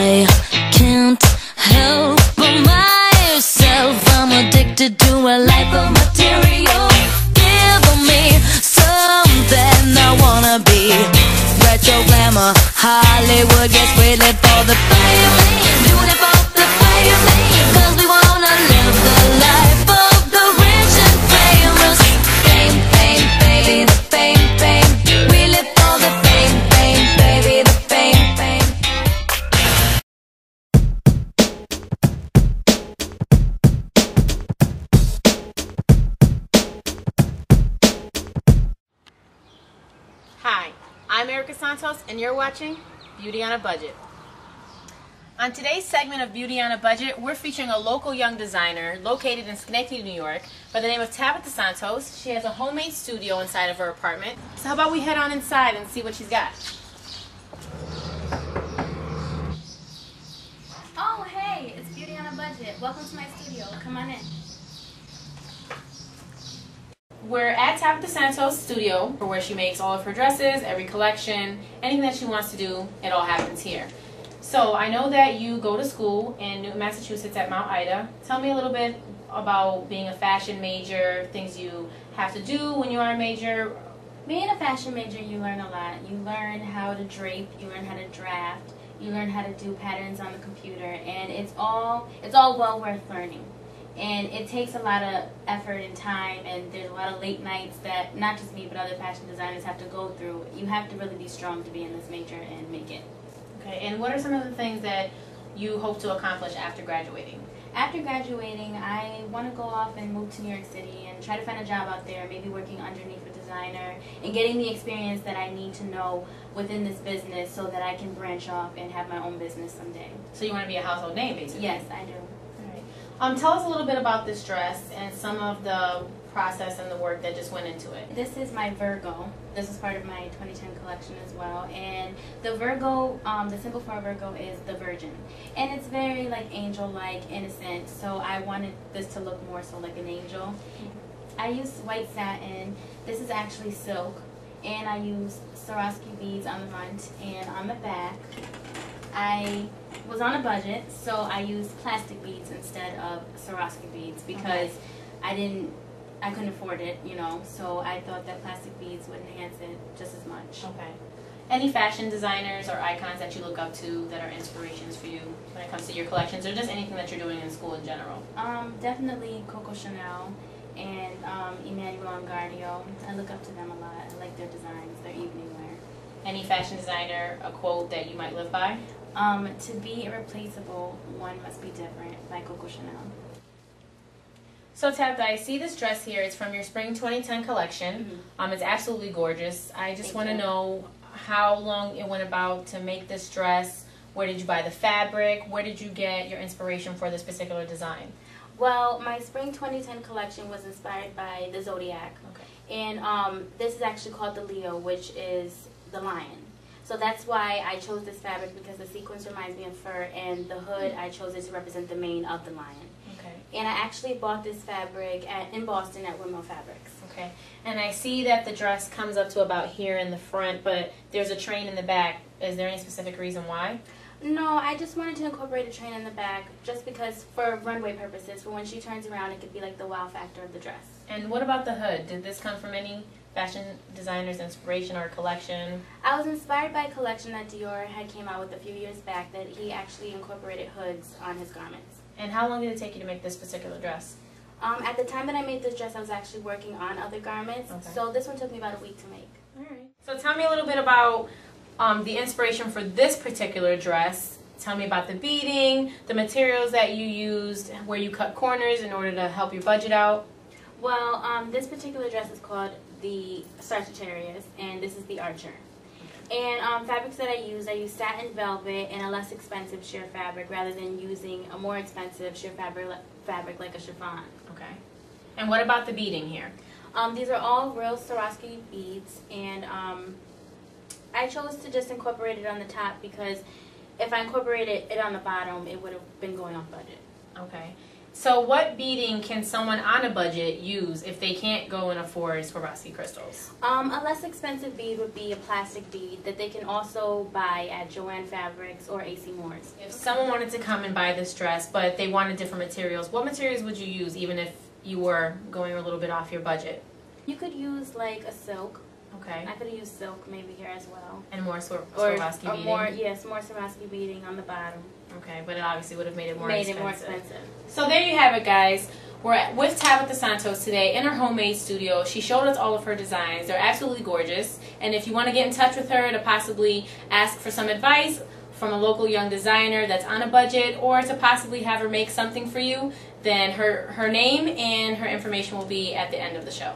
I can't help but myself. I'm addicted to a life of material. Give me something I wanna be. Retro glamour, Hollywood gets really for the fame. Doing it for the fame, 'cause we wanna live the life of the rich and famous. Fame, fame, baby, the fame, fame. We live for the fame, fame, baby, the fame, fame. Hi, I'm Erika Santos, and you're watching Beauty on a Budget. On today's segment of Beauty on a Budget, we're featuring a local young designer located in Schenectady, New York, by the name of Tabitha Santos. She has a homemade studio inside of her apartment. So how about we head on inside and see what she's got? Oh, hey, it's Beauty on a Budget. Welcome to my studio. Come on in. We're at Tabitha Santos' studio, where she makes all of her dresses, every collection, anything that she wants to do, it all happens here. So I know that you go to school in Newton, Massachusetts at Mount Ida. Tell me a little bit about being a fashion major, things you have to do when you are a major. Being a fashion major, you learn a lot. You learn how to drape, you learn how to draft, you learn how to do patterns on the computer, and it's all well worth learning. And it takes a lot of effort and time, and there's a lot of late nights that not just me but other fashion designers have to go through. You have to really be strong to be in this major and make it. Okay, and what are some of the things that you hope to accomplish after graduating? After graduating, I want to go off and move to New York City and try to find a job out there, maybe working underneath a designer and getting the experience that I need to know within this business so that I can branch off and have my own business someday. So you want to be a household name, basically? Yes, I do. Tell us a little bit about this dress and some of the process and the work that just went into it. This is my Virgo. This is part of my 2010 collection as well. And the Virgo, the symbol for a Virgo is the Virgin. And it's very like angel-like, innocent. So I wanted this to look more so like an angel. I used white satin. This is actually silk. And I used Swarovski beads on the front and on the back. I was on a budget, so I used plastic beads instead of Swarovski beads because I couldn't afford it, you know, so I thought that plastic beads would enhance it just as much. Okay. Any fashion designers or icons that you look up to that are inspirations for you when it comes to your collections, or just anything that you're doing in school in general? Definitely Coco Chanel and Emmanuel Gardio. I look up to them a lot. I like their designs, their evening wear. Any fashion designer, a quote that you might live by? To be irreplaceable, one must be different, by Coco Chanel. So Tabitha, I see this dress here. It's from your Spring 2010 collection. It's absolutely gorgeous. I just want to know how long it went about to make this dress. Where did you buy the fabric? Where did you get your inspiration for this particular design? Well, my Spring 2010 collection was inspired by the Zodiac. Okay. And this is actually called the Leo, which is the lion. So that's why I chose this fabric, because the sequence reminds me of fur, and the hood, I chose it to represent the mane of the lion. Okay. And I actually bought this fabric in Boston at Windmill Fabrics. Okay. And I see that the dress comes up to about here in the front, but there's a train in the back. Is there any specific reason why? No, I just wanted to incorporate a train in the back just because for runway purposes, for when she turns around, it could be like the wow factor of the dress. And what about the hood? Did this come from any fashion designer's inspiration or collection? I was inspired by a collection that Dior had came out with a few years back that he actually incorporated hoods on his garments. And how long did it take you to make this particular dress? At the time that I made this dress, I was actually working on other garments, so this one took me about a week to make. All right. So tell me a little bit about the inspiration for this particular dress. Tell me about the beading, the materials that you used, where you cut corners in order to help your budget out. Well, this particular dress is called the Sagittarius, and this is the Archer. And fabrics that I use satin velvet and a less expensive sheer fabric rather than using a more expensive sheer fabric like a chiffon. Okay. And what about the beading here? These are all real Swarovski beads, and I chose to just incorporate it on the top because if I incorporated it on the bottom, it would have been going off budget. Okay. So what beading can someone on a budget use if they can't go and afford Swarovski crystals? A less expensive bead would be a plastic bead that they can also buy at Joann Fabrics or AC Moore's. If someone wanted to come and buy this dress, but they wanted different materials, what materials would you use even if you were going a little bit off your budget? You could use like a silk. Okay. I could use silk maybe here as well. And more Swarovski beading? More Swarovski beading on the bottom. Okay, but it obviously would have made it more expensive. So there you have it, guys. We're with Tabitha Santos today in her homemade studio. She showed us all of her designs. They're absolutely gorgeous. And if you want to get in touch with her to possibly ask for some advice from a local young designer that's on a budget, or to possibly have her make something for you, then her name and her information will be at the end of the show.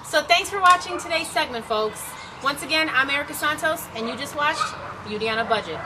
So thanks for watching today's segment, folks. Once again, I'm Erika Santos, and you just watched Beauty on a Budget.